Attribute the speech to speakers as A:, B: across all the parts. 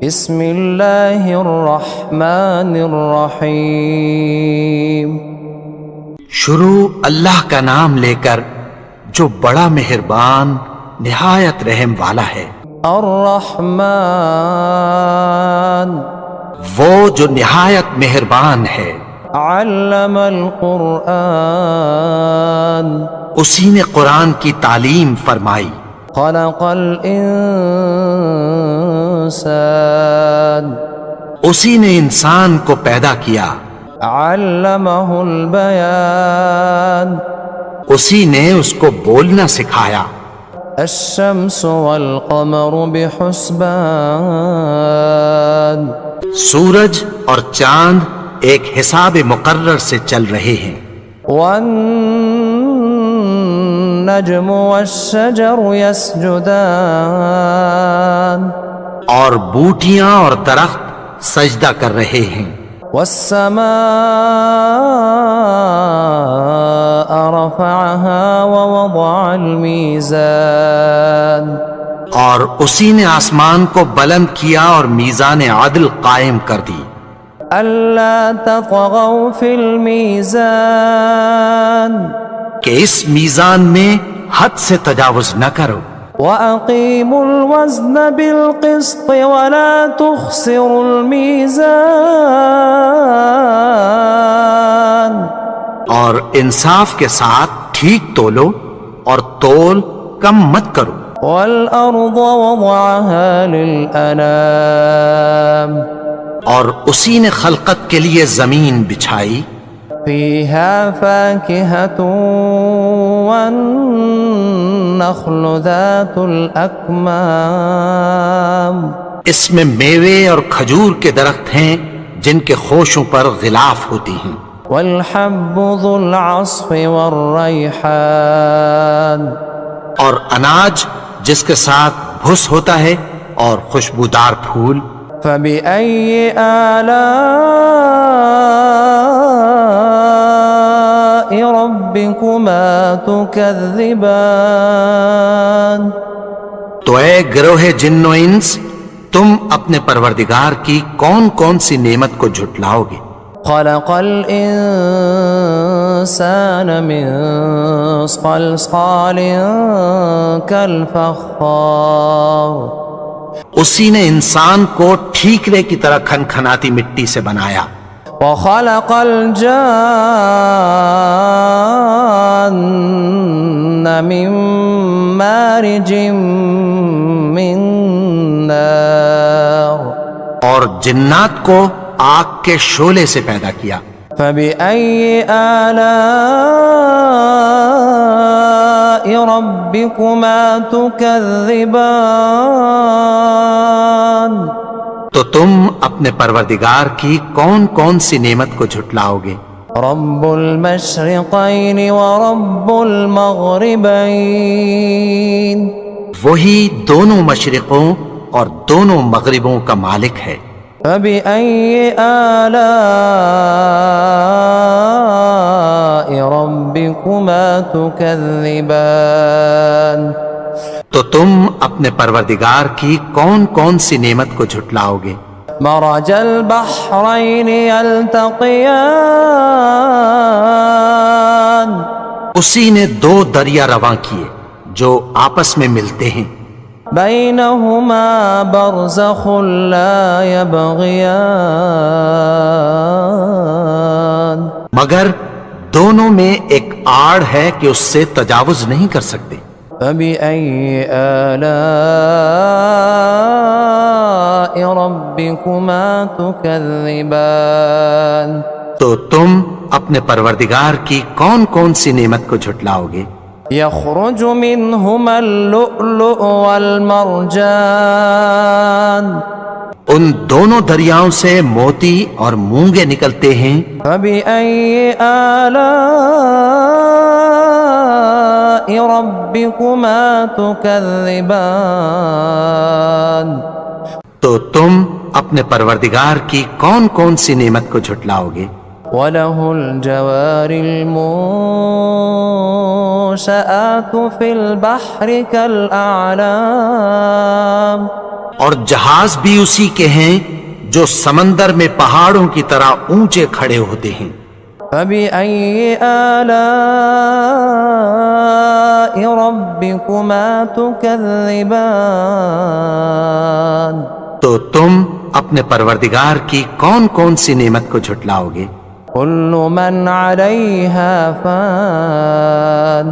A: بسم اللہ الرحمن الرحیم۔
B: شروع اللہ کا نام لے کر جو بڑا مہربان نہایت رحم والا ہے۔
A: الرحمن
B: وہ جو نہایت مہربان ہے۔
A: علم القرآن
B: اسی نے قرآن کی تعلیم فرمائی۔
A: خلق الانسان
B: اسی نے انسان کو پیدا کیا۔
A: علمہ البیان
B: اسی نے اس کو بولنا سکھایا۔
A: الشمس والقمر بحسبان
B: سورج اور چاند ایک حساب مقرر سے چل رہے ہیں۔
A: والنجم والشجر يسجدان
B: اور بوٹیاں اور درخت سجدہ کر رہے ہیں۔
A: والسماء رفعها ووضع الميزان
B: اور اسی نے آسمان کو بلند کیا اور میزان عدل قائم کر دی۔
A: ألا تطغوا في الميزان
B: کہ اس میزان میں حد سے تجاوز نہ کرو۔
A: وَأَقِيمُوا الْوَزْنَ بِالْقِسْطِ وَلَا تُخْسِرُوا الْمِيزَانَ
B: اور انصاف کے ساتھ ٹھیک تولو اور تول کم مت کرو۔
A: وَالْأَرْضَ وَضَعَهَا لِلْأَنَامِ
B: اور اسی نے خلقت کے لیے زمین بچھائی۔
A: فِيهَا فَاكِهَةٌ وَالنَّخْلُ ذَاتُ الْأَكْمَامِ
B: اس میں میوے اور کھجور کے درخت ہیں جن کے خوشوں پر غلاف ہوتی ہیں۔
A: وَالْحَبُّ ذُو الْعَصْفِ وَالرَّيْحَانِ
B: اور اناج جس کے ساتھ بھس ہوتا ہے اور خوشبودار پھول۔
A: فَبِأَيِّ آلَاءِ رَبِّكُمَا تُكَذِّبَانِ
B: تو اے گروہ جن و انس، تم اپنے پروردگار کی کون کون سی نعمت کو جھٹلاؤ گے؟
A: خَلَقَ الْإِنسَانَ مِنْ صَلْصَالٍ كَالْفَخَّارِ
B: اسی نے انسان کو ٹھیکرے کی طرح کھنکھناتی مٹی سے بنایا۔
A: وَخَلَقَ الْجَانَّ مِن مَّارِجٍ مِّن نَّارٍ
B: اور جنات کو آگ کے شعلے سے پیدا کیا۔
A: فَبِأَيِّ آلَاءِ رَبِّكُمَا تُكَذِّبَانِ
B: تو تم اپنے پروردگار کی کون کون سی نعمت کو جھٹلاؤ گے؟
A: رب المشرقین ورب المغربین
B: وہی دونوں مشرقوں اور دونوں مغربوں کا مالک ہے۔
A: فبأي آلاء ربكما تكذبان
B: تو تم اپنے پروردگار کی کون کون سی نعمت کو جھٹلاؤ گے؟
A: مرج البحرين يلتقيان
B: اسی نے دو دریا رواں کیے جو آپس میں ملتے ہیں۔
A: بينهما برزخ لا يبغيان
B: مگر دونوں میں ایک آڑ ہے کہ اس سے تجاوز نہیں کر سکتے۔
A: فبأي آلاء ربكما تكذبان
B: تو تم اپنے پروردگار کی کون کون سی نعمت کو جھٹلاؤ گے؟
A: يخرج منهما اللؤلؤ والمرجان
B: ان دونوں دریاؤں سے موتی اور مونگے نکلتے ہیں۔
A: فبأي آلاء ربكما تكذبان
B: تو تم اپنے پروردگار کی کون کون سی نعمت کو جھٹلاؤ گے؟
A: وَلَهُ الْجَوَارِ الْمُنشَآتُ فِي الْبَحْرِ كَالْأَعْلَامِ
B: اور جہاز بھی اسی کے ہیں جو سمندر میں پہاڑوں کی طرح اونچے کھڑے ہوتے ہیں۔
A: فبأي آلاء ربكما تكذبان
B: تو تم اپنے پروردگار کی کون کون سی نعمت کو جھٹلاؤ گے؟
A: كل من عليها فان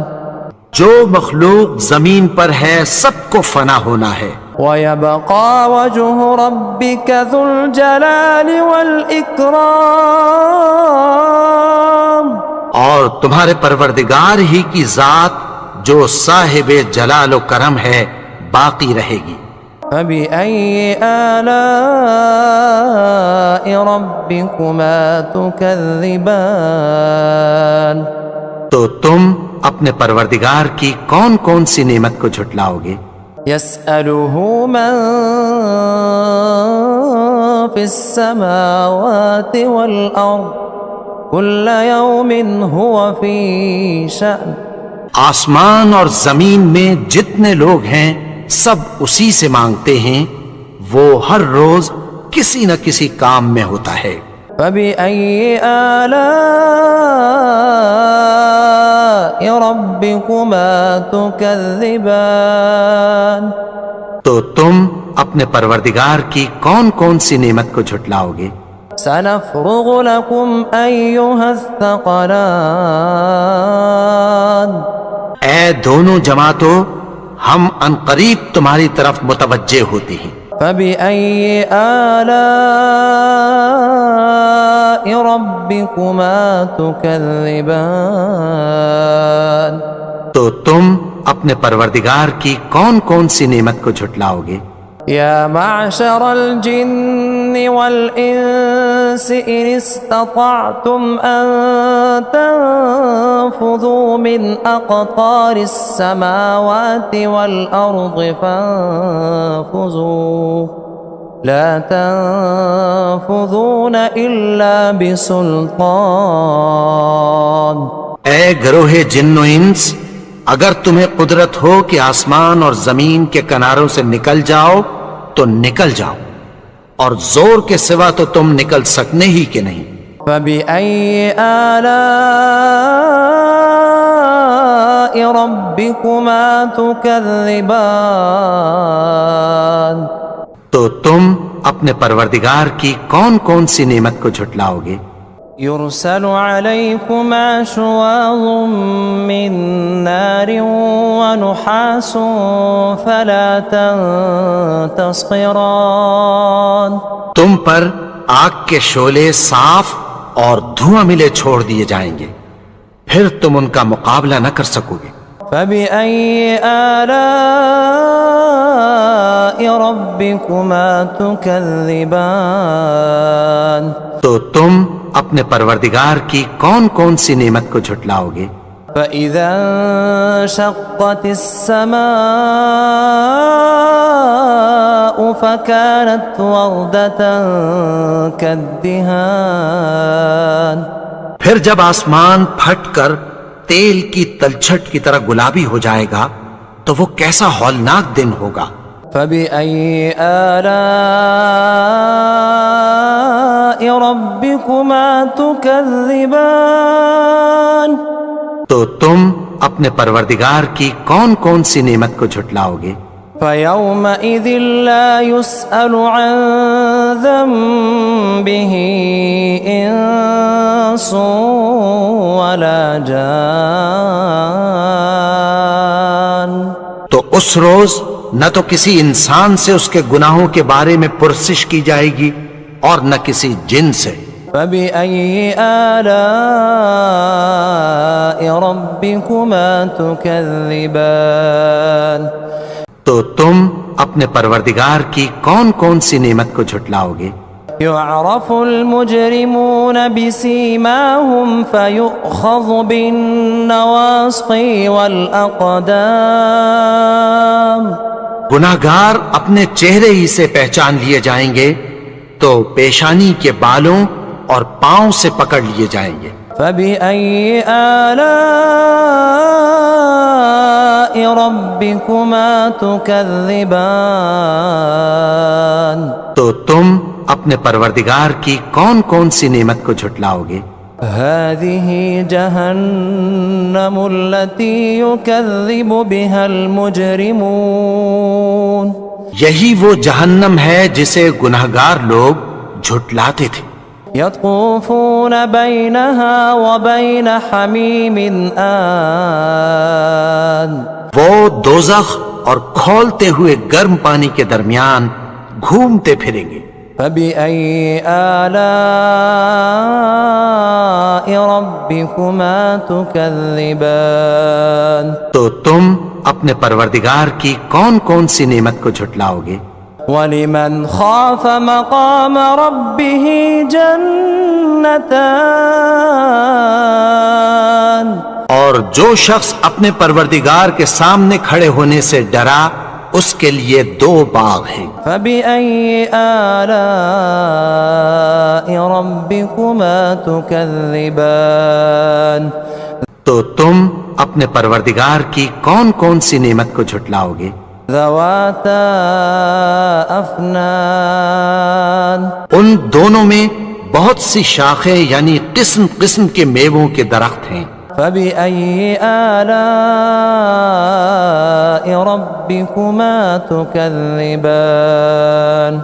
B: جو مخلوق زمین پر ہے سب کو فنا ہونا ہے،
A: ويبقى وجه ربك ذو الجلال والإكرام
B: اور تمہارے پروردگار ہی کی ذات جو صاحب جلال و کرم ہے باقی رہے گی۔
A: فبأي آلاء ربكما تكذبان
B: تو تم اپنے پروردگار کی کون کون سی نعمت کو جھٹلاؤ گے؟
A: يسأله من في السماوات والأرض كل يوم هو في شأن
B: آسمان اور زمین میں جتنے لوگ ہیں سب اسی سے مانگتے ہیں، وہ ہر روز کسی نہ کسی کام میں ہوتا ہے۔
A: فبأي آلاء ربكما تكذبان
B: تو تم اپنے پروردگار کی کون کون سی نعمت کو جھٹلاؤ گے؟
A: سنفرغ لكم أيها الثقلان
B: اے دونوں جماعتوں، ہم عنقریب تمہاری طرف متوجہ ہوتے ہیں۔
A: فبأي آلاء ربكما تكذبان
B: تو تم اپنے پروردگار کی کون کون سی نعمت کو جھٹلاؤ گے؟
A: يا معشر الجن والإنس إن استطعتم أن تنفذوا من أقطار السماوات والأرض فانفذوا لا تنفذون إلا بسلطان
B: اے گروہ جن و انس، اگر تمہیں قدرت ہو کہ آسمان اور زمین کے کناروں سے نکل جاؤ تو نکل جاؤ، اور زور کے سوا تو تم نکل سکنے ہی کہ نہیں۔
A: فبأي آلاء ربكما تكذبان
B: تو تم اپنے پروردگار کی کون کون سی نعمت کو جھٹلاؤ گے؟
A: يرسل عليكما شواظ من نار ونحاس فلا تنتصران
B: تم پر آگ کے شعلے صاف اور دھواں ملے چھوڑ دیے جائیں گے، پھر تم ان کا مقابلہ نہ کر سکو گے۔
A: فبأي آلاء ربكما تكذبان
B: تو تم اپنے پروردگار کی کون کون سی نعمت کو جھٹلاؤ گے؟
A: فإذا انشقت السماء فكانت وردة كالدهان
B: پھر جب آسمان پھٹ کر تیل کی تلچھٹ کی طرح گلابی ہو جائے گا تو وہ کیسا ہولناک دن ہوگا۔
A: فبأي آلاء ربكما تكذبان
B: تو تم اپنے پروردگار کی کون کون سی نعمت کو جھٹلاؤ گے؟
A: فيومئذ لا يسأل عن ذنبه إنس ولا جان
B: تو اس روز نہ تو کسی انسان سے اس کے گناہوں کے بارے میں پرسش کی جائے گی اور نہ کسی جن سے۔
A: فبأي آلاء ربكما تكذبان
B: تو تم اپنے پروردگار کی کون کون سی نعمت کو جھٹلاؤ گے؟
A: يعرف المجرمون بسيماهم فيؤخذ بالنواصي والأقدام
B: گناہگار اپنے چہرے ہی سے پہچان لیے جائیں گے تو پیشانی کے بالوں اور پاؤں سے پکڑ لیے جائیں گے۔
A: فبأي آلاء ربكما تكذبان
B: تو تم اپنے پروردگار کی کون کون سی نعمت کو جھٹلاؤ گے؟
A: هذه جهنم التي يكذب بها المجرمون
B: یہی وہ جہنم ہے جسے گنہگار لوگ جھٹلاتے تھے۔
A: يطوفون بينها وبين حميم آن
B: وہ دوزخ اور کھولتے ہوئے گرم پانی کے درمیان گھومتے پھریں گے۔
A: فبأي آلاء ربكما تكذبان
B: تو تم اپنے پروردگار کی کون کون سی نعمت کو جھٹلاؤ گے؟
A: ولمن خاف مقام ربه جنتان
B: اور جو شخص اپنے پروردگار کے سامنے کھڑے ہونے سے ڈرا اس کے لیے دو باغ ہیں۔
A: فبأي آلاء ربكما تكذبان
B: تو تم اپنے پروردگار کی کون کون سی نعمت کو جھٹلاؤ گے؟
A: ذواتا افنان
B: ان دونوں میں بہت سی شاخیں یعنی قسم قسم کے میووں کے درخت ہیں۔
A: فبأي آلاء ربكما تكذبان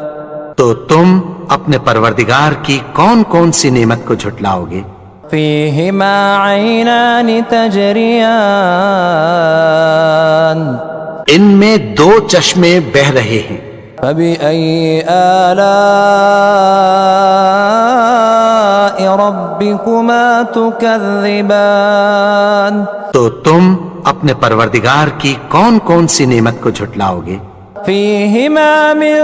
B: تو تم اپنے پروردگار کی کون کون سی نعمت کو جھٹلاؤ گے؟
A: فيهما عينان تجريان
B: ان میں دو چشمے بہہ رہے ہیں۔
A: فبأي آلاء ربكما تكذبان
B: تو تم اپنے پروردگار کی کون کون سی نعمت کو جھٹلاؤ گے؟
A: فيهما من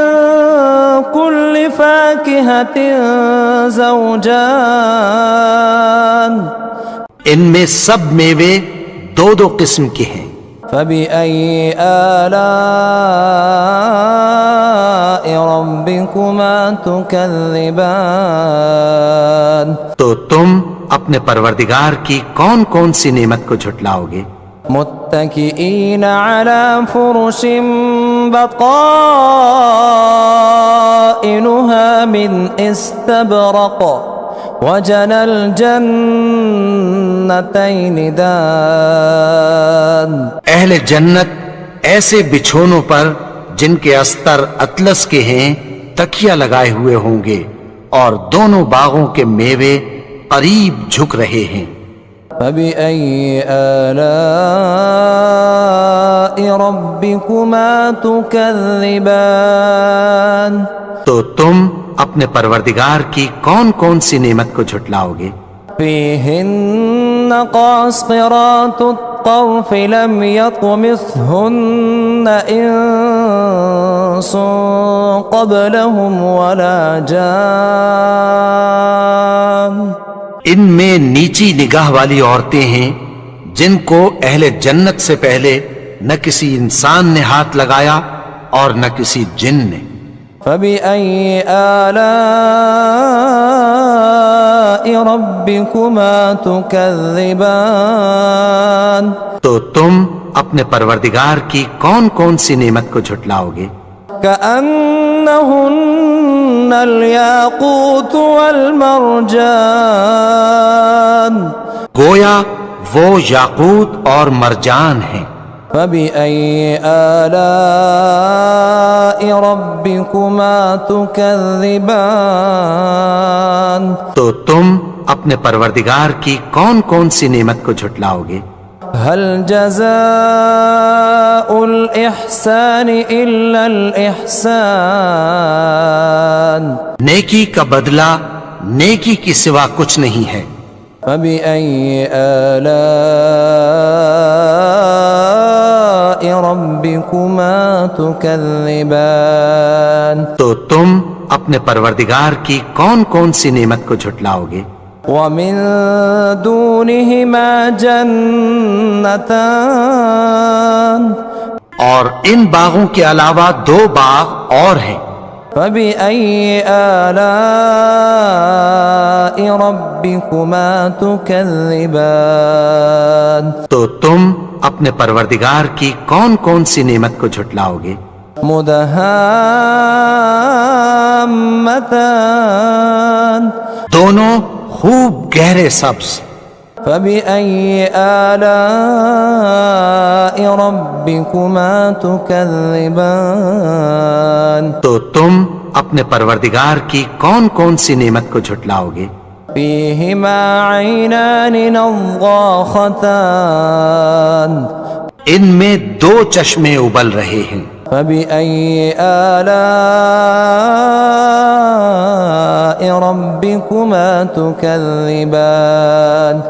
A: كل فاكهة زوجان
B: ان میں سب میوے دو دو قسم کے ہیں۔
A: فبأي آلاء ربكما تكذبان
B: تو تم اپنے پروردگار کی کون کون سی نعمت کو جھٹلاؤ گے؟
A: متكئين على فرش بطائنها من استبرق وجنى الجنتين دان
B: اہل جنت ایسے بچھونوں پر جن کے استر اطلس کے ہیں تکیہ لگائے ہوئے ہوں گے اور دونوں باغوں کے میوے قریب جھک رہے ہیں۔
A: فبأي آلاء ربكما تكذبان
B: تو تم اپنے پروردگار کی کون کون سی نعمت کو جھٹلاؤ گے؟
A: فيهن قاصرات الطرف لم يطمثهن إنس قبلهم ولا جان
B: ان میں نیچی نگاہ والی عورتیں ہیں جن کو اہل جنت سے پہلے نہ کسی انسان نے ہاتھ لگایا اور نہ کسی جن نے۔
A: فبأي آلاء ربكما تكذبان
B: تو تم اپنے پروردگار کی کون کون سی نعمت کو جھٹلاؤ گے؟
A: كأنهن الياقوت والمرجان
B: گویا وہ یاقوت اور مرجان ہیں۔
A: فبأي آلاء ربكما تكذبان
B: تو تم اپنے پروردگار کی کون کون سی نعمت کو جھٹلاؤ گے؟
A: هل جزاء الإحسان إلا الإحسان
B: نیکی کا بدلہ نیکی کی سوا کچھ نہیں ہے۔
A: فبأي آلاء ربكما تكذبان
B: تو تم اپنے پروردگار کی کون کون سی نعمت کو جھٹلاؤ گے؟
A: ومن دونهما جنتان
B: اور ان باغوں کے علاوہ دو باغ اور ہیں۔
A: فبأي آلاء ربكما تكذبان
B: تو تم اپنے پروردگار کی کون کون سی نعمت کو جھٹلاؤ گے؟
A: مدہامتان
B: دونوں خوب گہرے سبز۔
A: فبأي آلاء ربكما تكذبان
B: تو تم اپنے پروردگار کی کون کون سی نعمت کو جھٹلاؤ گے؟
A: فيهما عينان نضاختان
B: ان میں دو چشمے ابل رہے ہیں۔
A: فبأي آلاء ربكما تكذبان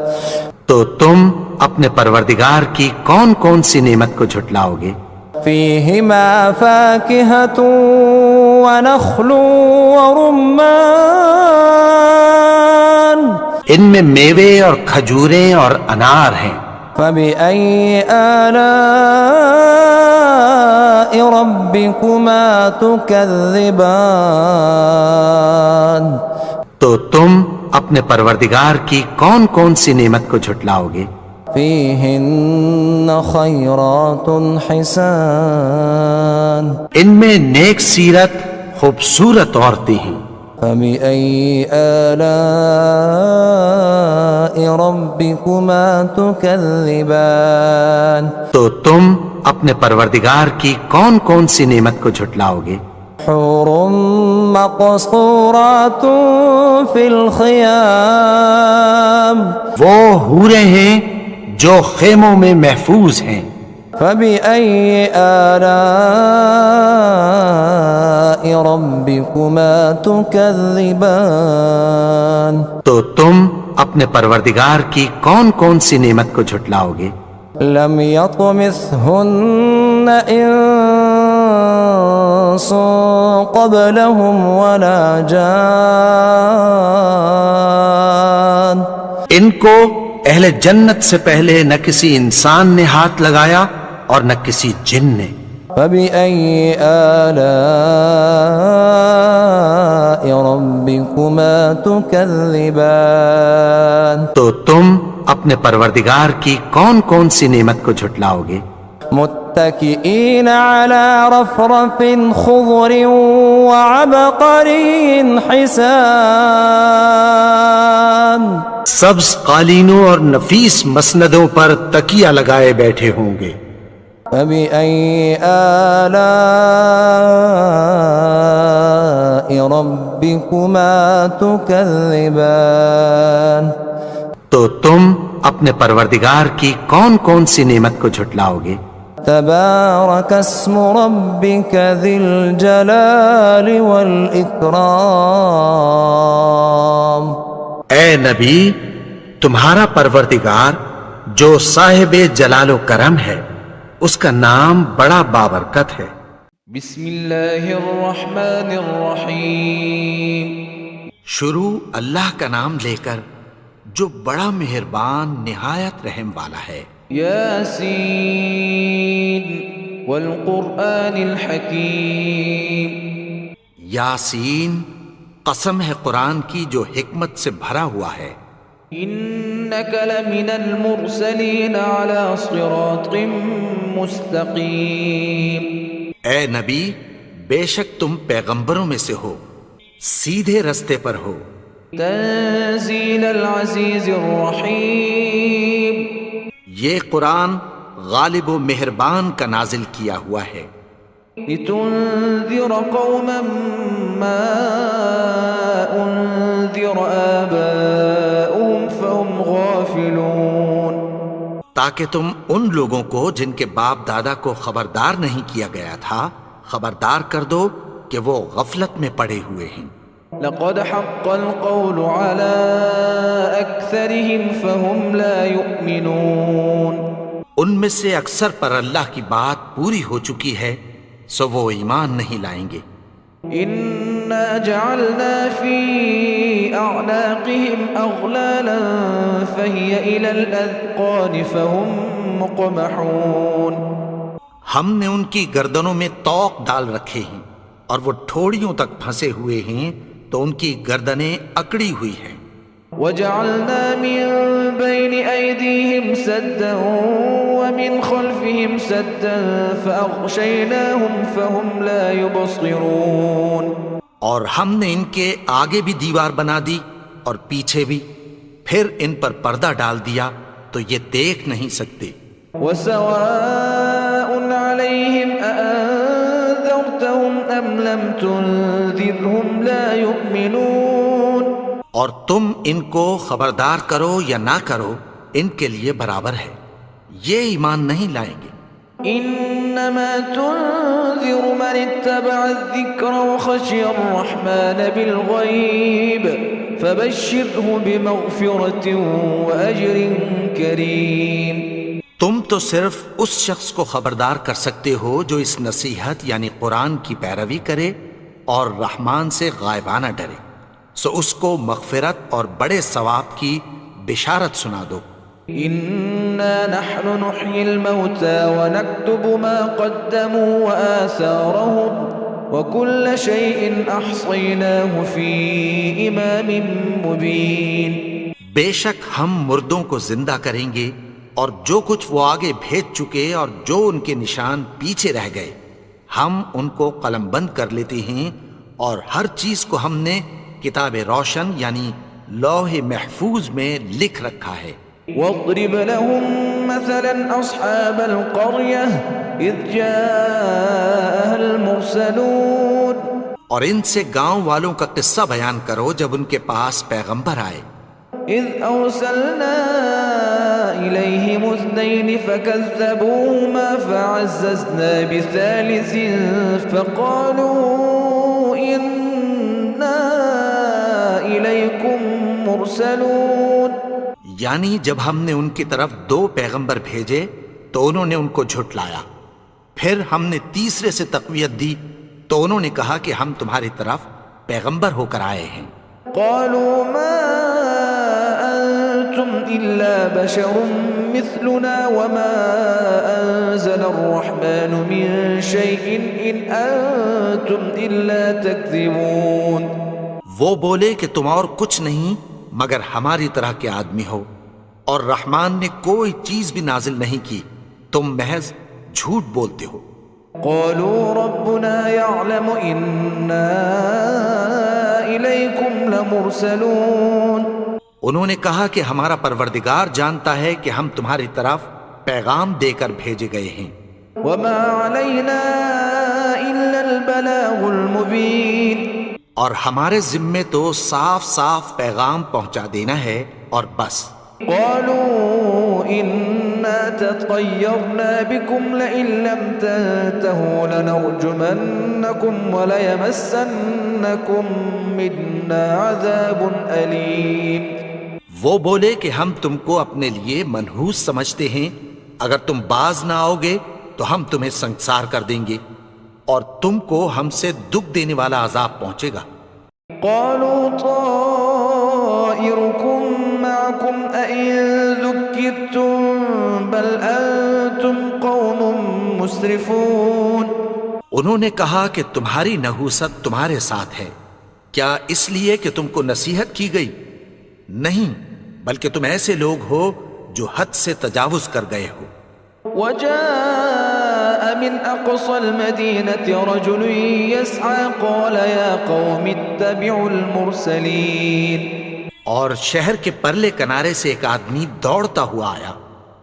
B: تو تم اپنے پروردگار کی کون کون سی نعمت کو جھٹلاؤ گے؟
A: فيهما فاكهة ونخل ورمان
B: ان میں میوے اور کھجوریں اور انار ہیں۔
A: فبأي آلاء ربكما تكذبان
B: تو تم اپنے پروردگار کی کون کون سی نعمت کو جھٹلاؤ گے؟
A: فيهن خيرات حسان
B: ان میں نیک سیرت خوبصورت عورتیں ہیں۔
A: فبأي آلاء ربكما تكذبان
B: تو تم اپنے پروردگار کی کون کون سی نعمت کو جھٹلاؤ گے؟
A: حور مقصورات في الخيام
B: وہ حوریں ہیں جو خیموں میں محفوظ ہیں۔
A: فبأي آلاء ربكما تكذبان
B: تو تم اپنے پروردگار کی کون کون سی نعمت کو جھٹلاؤ گے؟
A: لم يطمثهن إنس قبلهم ولا جان
B: ان کو اہل جنت سے پہلے نہ کسی انسان نے ہاتھ لگایا اور نہ کسی جن نے۔
A: فبأي آلاء ربكما تكذبان
B: تو تم اپنے پروردگار کی کون کون سی نعمت کو جھٹلاؤ گے؟
A: متكئين على رفرف خضر وعبقري حسان
B: سبز قالینوں اور نفیس مسندوں پر تکیہ لگائے بیٹھے ہوں گے۔
A: فبأي آلاء ربكما تكذبان
B: تو تم اپنے پروردگار کی کون کون سی نعمت کو جھٹلاؤ گے؟
A: تبارك اسم ربك ذي الجلال والإكرام
B: اے نبی، تمہارا پروردگار جو صاحب جلال و کرم ہے اس کا نام بڑا بابرکت ہے۔
C: بسم اللہ الرحمن الرحیم
B: شروع اللہ کا نام لے کر جو بڑا مہربان نہایت رحم والا ہے۔
C: یاسین والقرآن الحکیم
B: یاسین، قسم ہے قرآن کی جو حکمت سے بھرا ہوا ہے۔
C: انک لمن المرسلین علی صراط مستقیم
B: اے نبی، بے شک تم پیغمبروں میں سے ہو، سیدھے رستے پر ہو۔
C: تنزیل العزیز الرحیم
B: یہ قرآن غالب و مہربان کا نازل کیا ہوا ہے۔
C: لتنذر قوما ما انذر آباؤهم فهم غافلون
B: تاکہ تم ان لوگوں کو جن کے باپ دادا کو خبردار نہیں کیا گیا تھا خبردار کر دو کہ وہ غفلت میں پڑے ہوئے ہیں۔
C: لقد حق القول على أكثرهم فهم لا يؤمنون
B: ان میں سے اکثر پر اللہ کی بات پوری ہو چکی ہے سو وہ ایمان نہیں لائیں گے۔
C: إنا جعلنا في أعناقهم أغلالا فهي إلى الأذقان فهم مقمحون
B: ہم نے ان کی گردنوں میں طوق ڈال رکھے ہیں اور وہ ٹھوڑیوں تک پھنسے ہوئے ہیں تو ان کی گردنیں اکڑی ہوئی ہیں۔
C: وجعلنا من بين أيديهم سدا ومن خلفهم سدا فأغشيناهم فهم لا يبصرون.
B: اور ہم نے ان کے آگے بھی دیوار بنا دی اور پیچھے بھی، پھر ان پر پردہ ڈال دیا تو یہ دیکھ نہیں سکتے.
C: وسواء عليهم أأنذرتهم أم لم تنذرهم لا يؤمنون.
B: اور تم ان کو خبردار کرو یا نہ کرو، ان کے لیے برابر ہے، یہ ایمان نہیں لائیں گے.
C: انما تنذر من اتبع الذکر وخشی الرحمن بالغیب فبشره بمغفرة واجر کریم.
B: تم تو صرف اس شخص کو خبردار کر سکتے ہو جو اس نصیحت یعنی قرآن کی پیروی کرے اور رحمان سے غائبانہ ڈرے، سو اس کو مغفرت اور بڑے ثواب کی بشارت سنا دو.
C: انا نحن نحيي الموتى ونكتب ما قدموا وآثارهم وكل شيء احصيناه في امام مبين.
B: بے شک ہم مردوں کو زندہ کریں گے اور جو کچھ وہ آگے بھیج چکے اور جو ان کے نشان پیچھے رہ گئے ہم ان کو قلم بند کر لیتے ہیں، اور ہر چیز کو ہم نے کتاب روشن یعنی لوح محفوظ میں لکھ رکھا ہے.
C: واضرب لهم مثلا اصحاب القرية اذ جاءها المرسلون.
A: اور ان سے گاؤں والوں کا قصہ بیان کرو جب ان کے پاس پیغمبر آئے.
C: اذ ارسلنا الیہم اثنین فکذبوہما فعززنا بثالث فقالوا انا الیکم مرسلون.
A: یعنی جب ہم نے ان کی طرف 2 پیغمبر بھیجے تو انہوں نے ان کو جھٹلایا، پھر ہم نے تیسرے سے تقویت دی تو انہوں نے کہا کہ ہم تمہاری طرف پیغمبر ہو کر آئے ہیں.
C: قالوا ما انتم الا بشر مثلنا وما انزل الرحمن من شيء ان انتم الا تكذبون.
A: وہ بولے کہ تم اور کچھ نہیں مگر ہماری طرح کے آدمی ہو، اور رحمان نے کوئی چیز بھی نازل نہیں کی، تم محض جھوٹ بولتے ہو.
C: قالوا ربنا يعلم إنا إليكم لمرسلون.
A: انہوں نے کہا کہ ہمارا پروردگار جانتا ہے کہ ہم تمہاری طرف پیغام دے کر بھیجے گئے ہیں.
C: وما علينا إلا البلاغ المبين.
A: اور ہمارے ذمے تو صاف صاف پیغام پہنچا دینا ہے اور بس.
C: قالوا إنا تطيرنا بكم لئن لم تنتهوا لنرجمنكم وليمسنكم منا عذاب أليم.
A: وہ بولے کہ ہم تم کو اپنے لیے منحوس سمجھتے ہیں، اگر تم باز نہ آؤ گے تو ہم تمہیں سنگسار کر دیں گے اور تم کو ہم سے دکھ دینے والا عذاب پہنچے گا.
C: قالوا طائركم معكم أئن ذكرتم بل أنتم قوم مسرفون.
A: انہوں نے کہا کہ تمہاری نحوست تمہارے ساتھ ہے، کیا اس لیے کہ تم کو نصیحت کی گئی؟ نہیں، بلکہ تم ایسے لوگ ہو جو حد سے تجاوز کر گئے ہو.
C: وجاء من أقصى المدينة رجل يسعى قال يا قوم اتبعوا المرسلين.
A: اور شہر کے پرلے کنارے سے ایک آدمی دوڑتا ہوا آیا،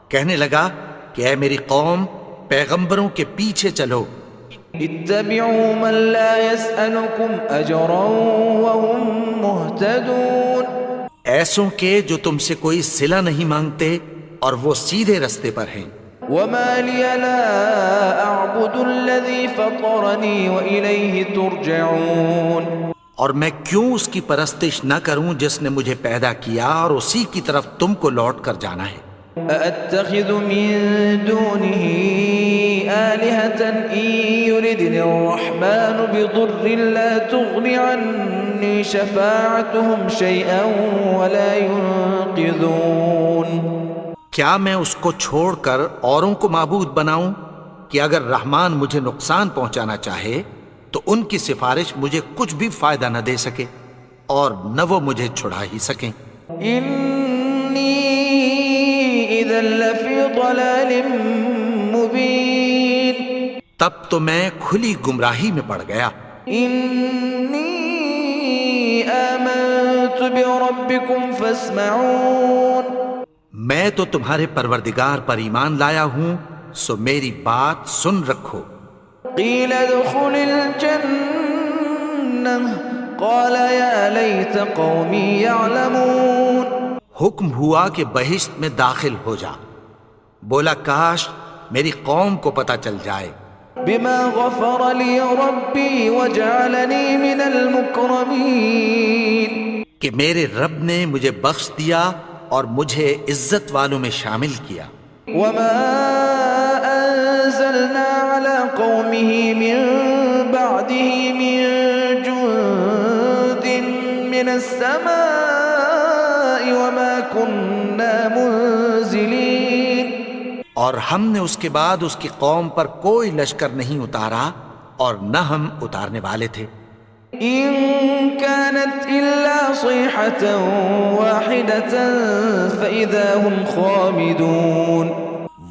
A: کہنے لگا کہ اے میری قوم، پیغمبروں کے پیچھے چلو.
C: اتبعوا من لا يسألكم أجرا وهم مهتدون.
A: ایسوں کے جو تم سے کوئی صلہ نہیں مانگتے اور وہ سیدھے رستے پر ہیں.
C: وما لي لا أعبد الذي فطرني وإليه ترجعون.
A: اور میں کیوں اس کی پرستش نہ کروں جس نے مجھے پیدا کیا اور اسی کی طرف تم کو لوٹ کر جانا ہے.
C: أأتخذ من دونه آلهة إن يردني الرحمن بضر لا تغن عني شفاعتهم شيئا ولا ينقذون.
A: کیا میں اس کو چھوڑ کر اوروں کو معبود بناؤں کہ اگر رحمان مجھے نقصان پہنچانا چاہے تو ان کی سفارش مجھے کچھ بھی فائدہ نہ دے سکے اور نہ وہ مجھے چھڑا ہی سکیں.
C: إني إذا لفي ضلال مبين
A: تب تو میں کھلی گمراہی میں پڑ گیا.
C: إني آمنت بربكم فاسمعون
A: میں تو تمہارے پروردگار پر ایمان لایا ہوں، سو میری بات سن رکھو.
C: قيل ادخل الجنة قال يا ليت قومي يعلمون
A: حکم ہوا کہ بہشت میں داخل ہو جا. بولا کاش میری قوم کو پتہ چل جائے.
C: بما غفر لي ربي وجعلني من المكرمين
A: کہ میرے رب نے مجھے بخش دیا اور مجھے عزت والوں میں شامل کیا.
C: وما أنزلنا على قومه من بعده من جند من السماء وما كنا منزلين
A: اور ہم نے اس کے بعد اس کی قوم پر کوئی لشکر نہیں اتارا اور نہ ہم اتارنے والے تھے.
C: إن كانت إلا صيحة واحدة فإذا هم خامدون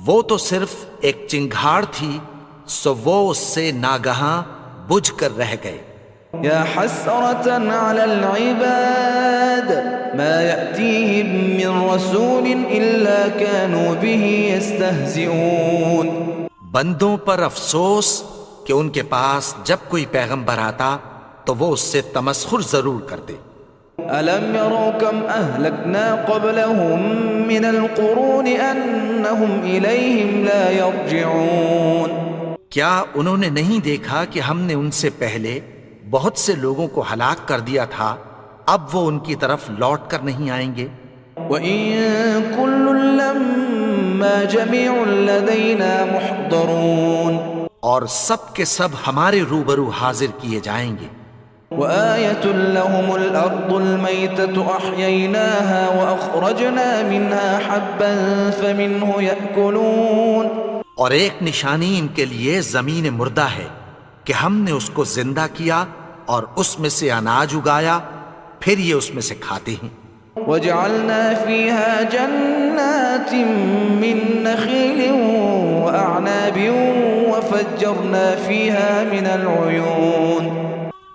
A: وہ تو صرف ایک چنگھاڑ تھی، سو وہ اس سے ناگہاں بجھ کر رہ گئے.
C: يا حسرة على العباد ما يأتيهم من رسول إلا كانوا به يستهزئون
A: بندوں پر افسوس کہ ان کے پاس جب کوئی پیغمبر آتا تو وہ اس سے تمسخر ضرور کرتے.
C: ألم يروا كم أهلكنا قبلهم من القرون أنهم إليهم لا يرجعون
A: کیا انہوں نے نہیں دیکھا کہ ہم نے ان سے پہلے بہت سے لوگوں کو ہلاک کر دیا تھا، اب وہ ان کی طرف لوٹ کر نہیں آئیں گے.
C: وَإِن كُلٌّ لَمَّا جَمِيعٌ لَدَيْنَا مُحْضَرُونَ
A: اور سب کے سب ہمارے روبرو حاضر کیے جائیں گے.
C: وآية لهم الأرض الميتة أحييناها وأخرجنا منها حبا فمنه يأكلون
A: اور ایک نشانی ان کے لیے زمین مردہ ہے کہ ہم نے اس کو زندہ کیا اور اس میں سے اناج اگایا، پھر یہ اس میں سے کھاتے ہیں.
C: وجعلنا فيها جنات من نخيل وأعناب وفجرنا فيها من العيون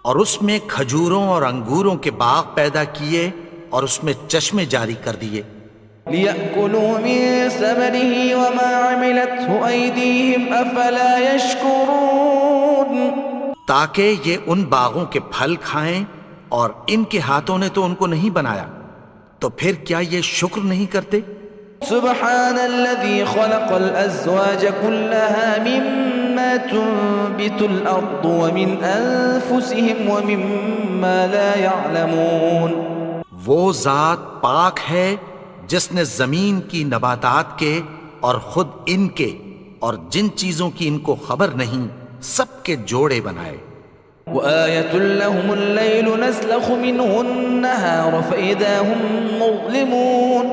A: اور اس میں کھجوروں اور انگوروں کے باغ پیدا کیے اور اس میں چشمے جاری کر دیے.
C: ليأكلوا من ثمره وما عملته أيديهم أفلا يشكرون
A: تاکہ یہ ان باغوں کے پھل کھائیں اور ان کے ہاتھوں نے تو ان کو نہیں بنایا، تو پھر کیا یہ شکر نہیں کرتے؟
C: سبحان الذي خلق الأزواج كلها مما تنبت الأرض ومن أنفسهم ومما لا يعلمون
A: وہ ذات پاک ہے جس نے زمین کی نباتات کے اور خود ان کے اور جن چیزوں کی ان کو خبر نہیں سب کے جوڑے بنائے.
C: وآية لهم الليل نسلخ منه النهار فإذا هم مظلمون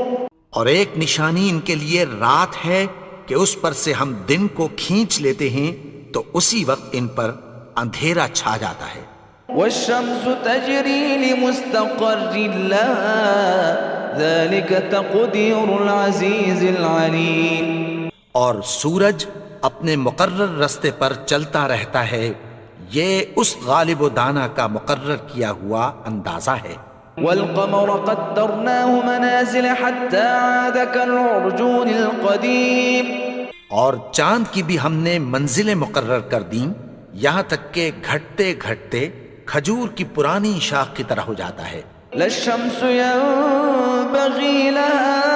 A: اور ایک نشانی ان کے لیے رات ہے کہ اس پر سے ہم دن کو کھینچ لیتے ہیں تو اسی وقت ان پر اندھیرا چھا جاتا ہے.
C: والشمس تجري لمستقر لها ذلك تقدير العزيز العليم
A: اور سورج اپنے مقرر رستے پر چلتا رہتا ہے، یہ اس غالب و دانا کا مقرر کیا ہوا اندازہ ہے.
C: والقمر قدرناه منازل حتى عاد كالعرجون القديم
A: اور چاند کی بھی ہم نے منزلیں مقرر کر دیں یہاں تک کہ گھٹتے گھٹتے کھجور کی پرانی شاخ کی طرح ہو جاتا ہے.
C: لا الشمس ينبغي لها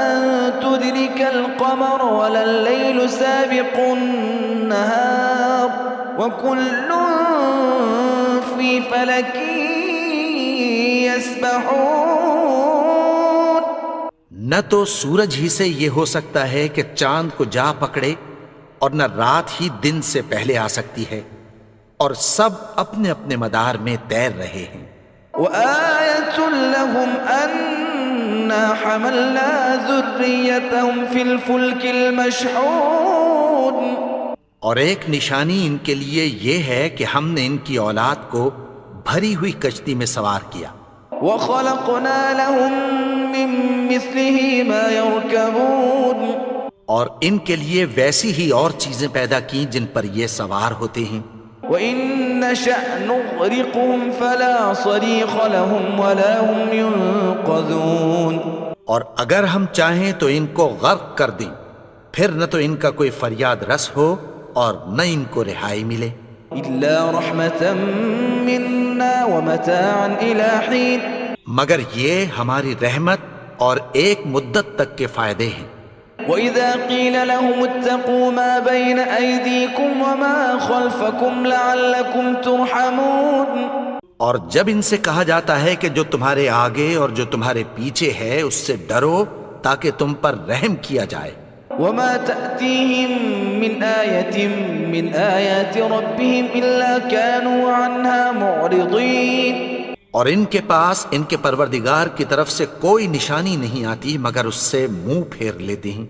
C: أن تدرك القمر ولا الليل سابق النهار وكل في فلك يسبحون
A: نہ تو سورج ہی سے یہ ہو سکتا ہے کہ چاند کو جا پکڑے اور نہ رات ہی دن سے پہلے آ سکتی ہے، اور سب اپنے اپنے مدار میں تیر رہے ہیں.
C: وآية لهم أنا حملنا ذريتهم في الفلك المشحون
A: اور ایک نشانی ان کے لیے یہ ہے کہ ہم نے ان کی اولاد کو بھری ہوئی کشتی میں سوار کیا.
C: وخلقنا لهم من مثله ما يركبون
A: اور ان کے لیے ویسی ہی اور چیزیں پیدا کی جن پر یہ سوار ہوتے ہیں.
C: وَإِن نَّشَأْ نُغْرِقْهُمْ فَلَا صَرِيخَ لَهُمْ وَلَا هُمْ يُنقَذُونَ.
A: اور اگر ہم چاہیں تو ان کو غرق کر دیں، پھر نہ تو ان کا کوئی فریاد رس ہو اور نہ ان کو رہائی ملے.
C: إِلَّا رَحْمَةً مِّنَّا وَمَتَاعًا إِلَىٰ حِينٍ.
A: مگر یہ ہماری رحمت اور ایک مدت تک کے فائدے ہیں.
C: وَإِذَا قِيلَ لَهُمُ اتَّقُوا مَا بَيْنَ أَيْدِيكُمْ وَمَا خَلْفَكُمْ لَعَلَّكُمْ تُرْحَمُونَ. اور جب ان سے کہا جاتا ہے کہ جو تمہارے آگے اور جو تمہارے پیچھے ہے اس سے ڈرو تاکہ تم پر رحم کیا جائے. وَمَا تَأْتِيهِم مِّنْ آيَةٍ مِّنْ آيَاتِ رَبِّهِمْ إِلَّا كَانُوا عَنْهَا مُعْرِضِينَ. اور ان کے پاس ان کے پروردگار کی طرف سے کوئی نشانی نہیں آتی مگر اس سے منہ پھیر لیتے ہیں.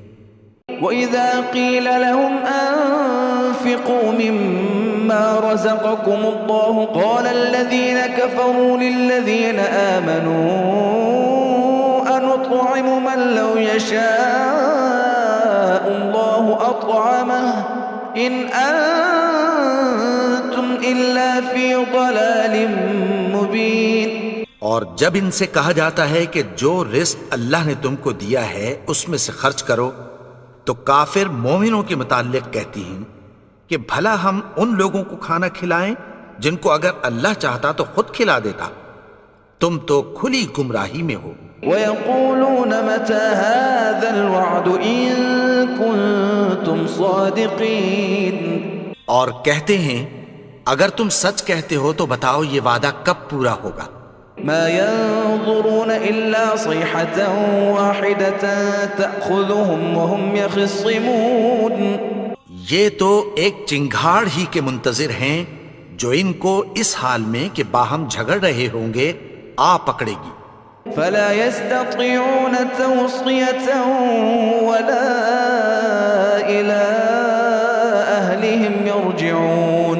C: وَإِذَا قِيلَ لَهُمْ أَنفِقُوا مِمَّا رَزَقَكُمُ اللَّهُ قَالَ الَّذِينَ كَفَرُوا لِلَّذِينَ آمَنُوا أَنُطْعِمُ مَن لَّوْ يَشَاءُ اللَّهُ أَطْعَمَهُ إِنْ أَنتُمْ إِلَّا فِي ضَلَالٍ مُبِينٍ. اور جب ان سے کہا جاتا ہے کہ جو رزق اللہ نے تم کو دیا ہے اس میں سے خرچ کرو تو کافر مومنوں کے متعلق کہتی ہیں کہ بھلا ہم ان لوگوں کو کھانا کھلائیں جن کو اگر اللہ چاہتا تو خود کھلا دیتا. تم تو کھلی گمراہی میں ہو. وَيَقُولُونَ مَتَى هَذَا الْوَعْدُ إِن كُنتُمْ صَادِقِينَ. اور کہتے ہیں اگر تم سچ کہتے ہو تو بتاؤ یہ وعدہ کب پورا ہوگا. ما ينظرون إلا صيحة واحدة تأخذهم وهم يخصمون. یہ تو ایک چنگھاڑ ہی کے منتظر ہیں جو ان کو اس حال میں کہ باہم جھگڑ رہے ہوں گے آ پکڑے گی. فلا يستطيعون توصية ولا إلى أهلهم يرجعون.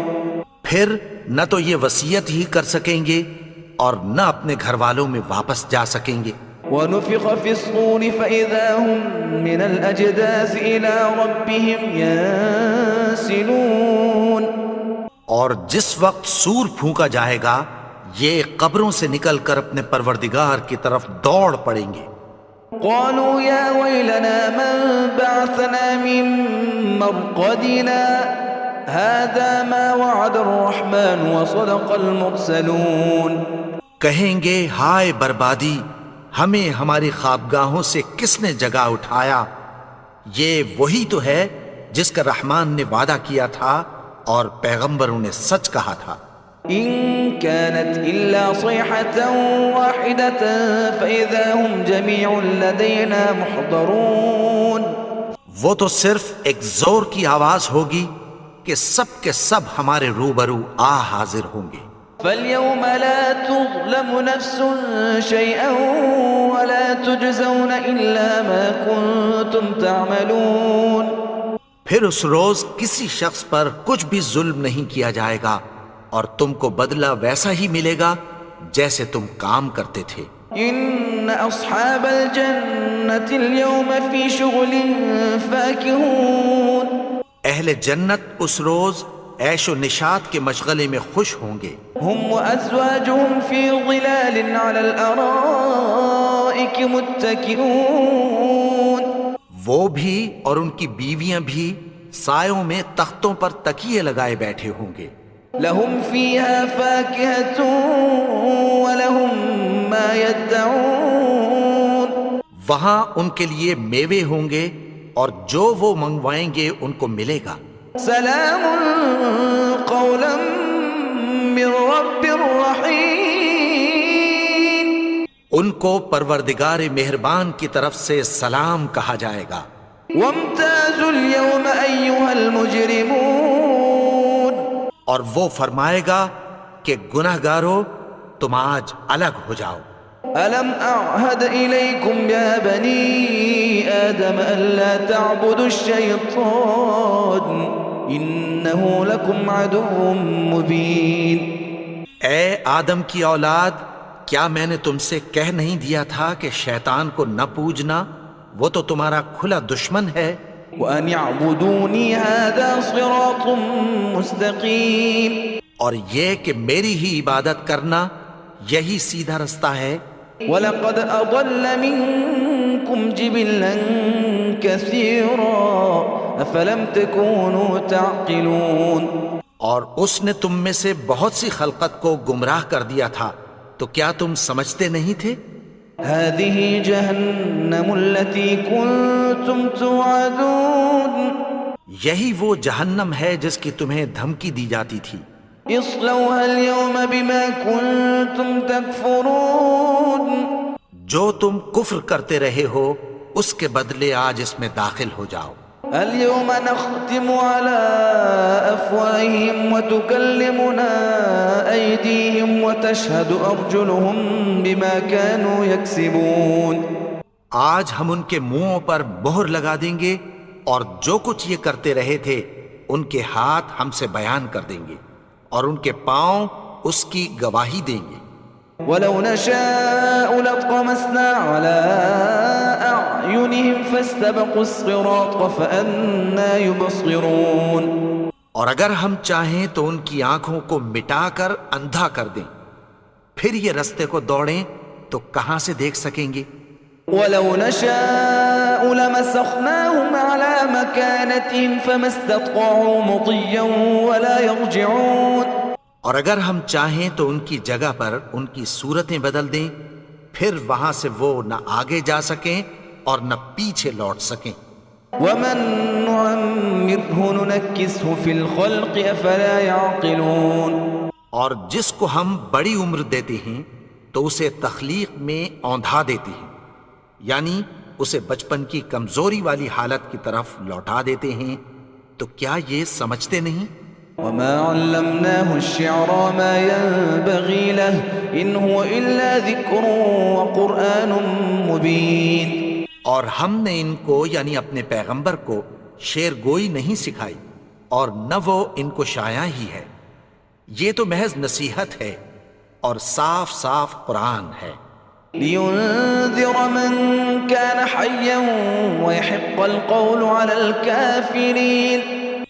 C: پھر نہ تو یہ وصیت ہی کر سکیں گے اور نہ اپنے گھر والوں میں واپس جا سکیں گے. وَنُفِخَ فِي الصُّورِ فَإِذَا هُم مِّنَ الْأَجْدَاثِ إِلَىٰ رَبِّهِمْ يَنسِلُونَ. اور جس وقت سور پھونکا جائے گا یہ قبروں سے نکل کر اپنے پروردگار کی طرف دوڑ پڑیں گے. قَالُوا يَا وَيْلَنَا مَن بَعَثَنَا مِن مَّرْقَدِنَا هَذَا مَا وَعَدَ الرَّحْمَنُ وَصَدَقَ الْمُرْسَلُونَ. کہیں گے ہائے بربادی، ہمیں ہماری خوابگاہوں سے کس نے جگا اٹھایا؟ یہ وہی تو ہے جس کا رحمان نے وعدہ کیا تھا اور پیغمبروں نے سچ کہا تھا. إِن كَانَتْ إِلَّا صَيْحَةً وَاحِدَةً فَإِذَا هُمْ جَمِيعٌ لَدَيْنَا مُحْضَرُونَ. وہ تو صرف ایک زور کی آواز ہوگی کہ سب کے سب ہمارے روبرو آ حاضر ہوں گے. فَالْيَوْمَ لَا تُظْلَمُ نَفْسٌ شَيْئًا وَلَا تُجْزَوْنَ إِلَّا مَا كُنتُمْ تَعْمَلُونَ. پھر اس روز کسی شخص پر کچھ بھی ظلم نہیں کیا جائے گا اور تم کو بدلہ ویسا ہی ملے گا جیسے تم کام کرتے تھے. إِنَّ أَصْحَابَ الْجَنَّةِ الْيَوْمَ فِي شُغُلٍ فَاكِهُونَ. اہل جنت اس روز عیش و نشاط کے مشغلے میں خوش ہوں گے. ہم وازواجہم فی ظلال علی الارائک متکئون. وہ بھی اور ان کی بیویاں بھی سایوں میں تختوں پر تکیے لگائے بیٹھے ہوں گے. لہم فیہا فاکہۃ ولہم ما یدعون. وہاں ان کے لیے میوے ہوں گے اور جو وہ منگوائیں گے ان کو ملے گا. سلام قولا من رب الرحیم. ان کو پروردگار مہربان کی طرف سے سلام کہا جائے گا. وامتازوا اليوم ایھا المجرمون. اور وہ فرمائے گا کہ گنہگارو تم آج الگ ہو جاؤ. أَلَمْ أَعْهَدْ إِلَيْكُمْ يَا بَنِي آدَمَ أَلَّا تَعْبُدُوا الشَّيْطَانَ إِنَّهُ لَكُمْ عَدُوٌّ مُبِينٌ. اے آدم کی اولاد،
A: کیا میں نے تم سے کہہ نہیں دیا تھا کہ شیطان کو نہ پوجنا، وہ تو تمہارا کھلا دشمن ہے؟
D: وَأَنِ اعْبُدُونِي هَذَا صِرَاطٌ مُسْتَقِيمٌ،
A: اور یہ کہ میری ہی عبادت کرنا یہی سیدھا رستہ ہے۔
D: وَلَقَدْ أَضَلَّ مِنكُمْ جِبِلًّا كَثِيرًا أَفَلَمْ تَكُونُوا تَعْقِلُونَ،
A: اور اس نے تم میں سے بہت سی خلقت کو گمراہ کر دیا تھا، تو کیا تم سمجھتے نہیں تھے؟
D: هَذِهِ جَهَنَّمُ الَّتِي كُنتُمْ تُوعَدُونَ،
A: یہی وہ جہنم ہے جس کی تمہیں دھمکی دی جاتی تھی۔
D: اصلوها اليوم بما كنتم تكفرون،
A: جو تم کفر کرتے رہے ہو اس کے بدلے آج اس میں داخل ہو جاؤ۔
D: اليوم نختم على أفواههم وتكلمنا أيديهم وتشهد أرجلهم بما كانوا يكسبون،
A: آج ہم ان کے منہوں پر مہر لگا دیں گے اور جو کچھ یہ کرتے رہے تھے ان کے ہاتھ ہم سے بیان کر دیں گے اور ان کے پاؤں اس کی گواہی دیں گے۔
D: ولو نشاء لطمسنا على أعينهم فاستبقوا الصراط فأنى يبصرون،
A: اور اگر ہم چاہیں تو ان کی آنکھوں کو مٹا کر اندھا کر دیں، پھر یہ رستے کو دوڑیں تو کہاں سے دیکھ سکیں گے؟
D: ولو نشاء لمسخناهم على مكانتهم فما استطاعوا مضيا ولا يرجعون،
A: اور اگر ہم چاہیں تو ان کی جگہ پر ان کی صورتیں بدل دیں، پھر وہاں سے وہ نہ آگے جا سکیں اور نہ پیچھے لوٹ سکیں۔
D: ومن نعمره ننكسه في الخلق افلا يعقلون،
A: اور جس کو ہم بڑی عمر دیتے ہیں تو اسے تخلیق میں اوندھا دیتے ہیں، یعنی اسے بچپن کی کمزوری والی حالت کی طرف لوٹا دیتے ہیں، تو کیا یہ سمجھتے نہیں؟
D: وما علمناه الشعر ما ينبغي له إن هو إلا ذكر وقرآن مبين،
A: اور ہم نے ان کو یعنی اپنے پیغمبر کو شعر گوئی نہیں سکھائی اور نہ وہ ان کو شایع ہی ہے، یہ تو محض نصیحت ہے اور صاف صاف قرآن ہے۔
D: لينذر من كان حيا ويحق القول على الكافرين،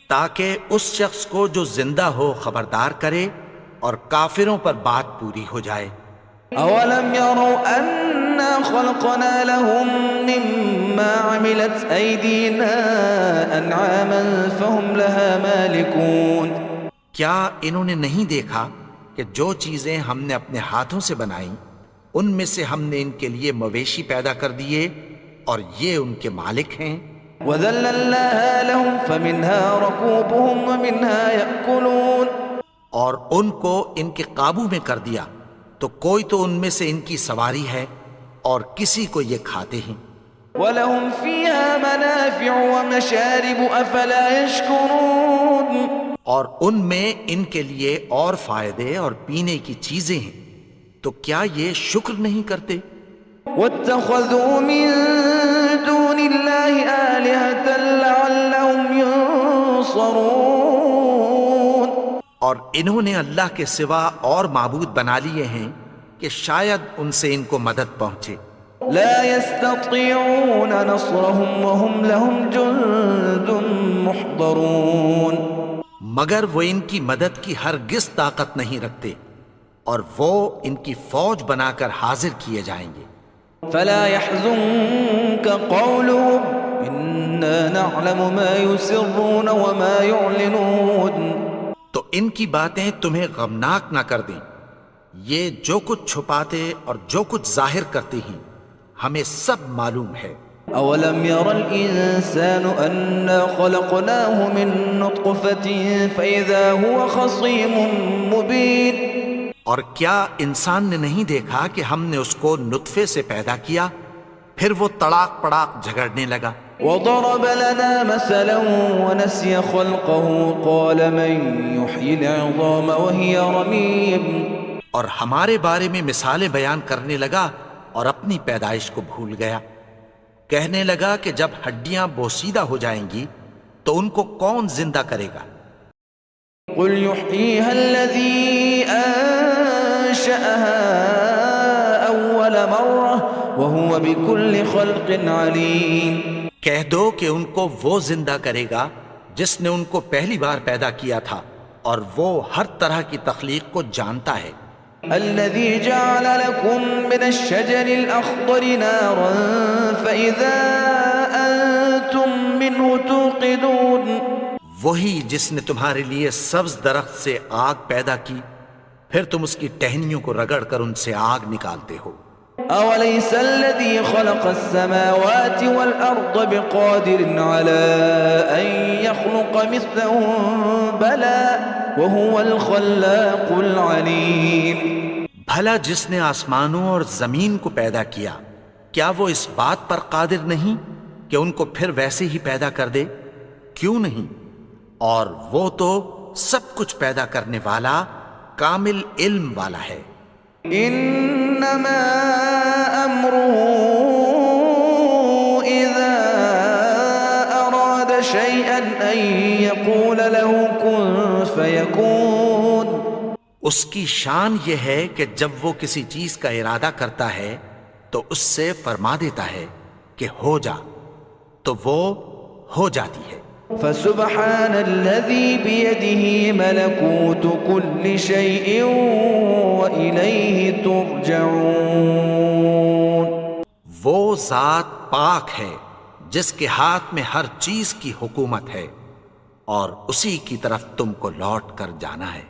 A: تاکہ اس شخص کو جو زندہ ہو خبردار کرے اور کافروں پر بات پوری ہو جائے۔
D: أولم يروا أنا خلقنا لهم مما عملت أيدينا أنعاما فهم لها مالكون،
A: کیا انہوں نے نہیں دیکھا کہ جو چیزیں ہم نے اپنے ہاتھوں سے بنائیں ان میں سے ہم نے ان کے لیے مویشی پیدا کر دیے اور یہ ان کے مالک ہیں۔
D: وذللناها لهم فمنها ركوبهم ومنها يأكلون،
A: اور ان کو ان کے قابو میں کر دیا تو کوئی تو ان میں سے ان کی سواری ہے اور کسی کو یہ کھاتے ہیں۔
D: ولهم فيها منافع ومشارب أفلا يشكرون،
A: اور ان میں ان کے لیے اور فائدے اور پینے کی چیزیں ہیں، تو کیا یہ شکر نہیں کرتے؟
D: واتخذوا من دون الله آلهة لعلهم ينصرون،
A: اور انہوں نے اللہ کے سوا اور معبود بنا لیے ہیں کہ شاید ان سے ان کو مدد پہنچے۔
D: لا يستطيعون نصرهم وهم لهم جند محضرون،
A: مگر وہ ان کی مدد کی ہرگز طاقت نہیں رکھتے اور وہ ان کی فوج بنا کر حاضر کیے جائیں گے۔
D: فلا يحزنك قولهم إنا نعلم ما يسرون وما يعلنون،
A: تو ان کی باتیں تمہیں غمناک نہ کر دیں، یہ جو کچھ چھپاتے اور جو کچھ ظاہر کرتے ہیں ہمیں سب معلوم ہے۔
D: أولم ير الإنسان أنا خلقناه من نطفة فإذا هو خصيم مبين،
A: اور کیا انسان نے نہیں دیکھا کہ ہم نے اس کو نطفے سے پیدا کیا پھر وہ تڑاک پڑاک جھگڑنے لگا۔
D: وضرب لنا مثلا ونسي خلقه قال من يحيي العظام وهي رميم،
A: اور ہمارے بارے میں مثالیں بیان کرنے لگا اور اپنی پیدائش کو بھول گیا، کہنے لگا کہ جب ہڈیاں بوسیدہ ہو جائیں گی تو ان کو کون زندہ کرے گا؟
D: قل يحييها الذي أنشأها أول مرة وهو بكل خلق عليم.
A: کہہ دو کہ ان کو وہ زندہ کرے گا جس نے ان کو پہلی بار پیدا کیا تھا، اور وہ ہر طرح کی تخلیق کو جانتا ہے.
D: الذي جعل لكم من الشجر الأخضر نارا فإذا أنتم منه توقدون.
A: وہی جس نے تمہارے لیے سبز درخت سے آگ پیدا کی، پھر تم اس کی ٹہنیوں کو رگڑ کر ان سے آگ نکالتے ہو.
D: أوليس الذي خلق السماوات والأرض بقادر على أن يخلق مثلهم بلى وهو الخلاق العليم.
A: بھلا جس نے آسمانوں اور زمین کو پیدا کیا، کیا وہ اس بات پر قادر نہیں کہ ان کو پھر ویسے ہی پیدا کر دے؟ کیوں نہیں؟ اور وہ تو سب کچھ پیدا کرنے والا، کامل علم والا ہے.
D: إنما أمره إذا أراد شيئا أن يقول له كن فيكون.
A: اس کی شان یہ ہے کہ جب وہ کسی چیز کا ارادہ کرتا ہے تو اس سے فرما دیتا ہے کہ ہو جا، تو وہ ہو جاتی ہے.
D: فسبحان الذي بيده ملكوت كل شيء وإليه ترجعون.
A: وہ ذات پاک ہے جس کے ہاتھ میں ہر چیز کی حکومت ہے، اور اسی کی طرف تم کو لوٹ کر جانا ہے.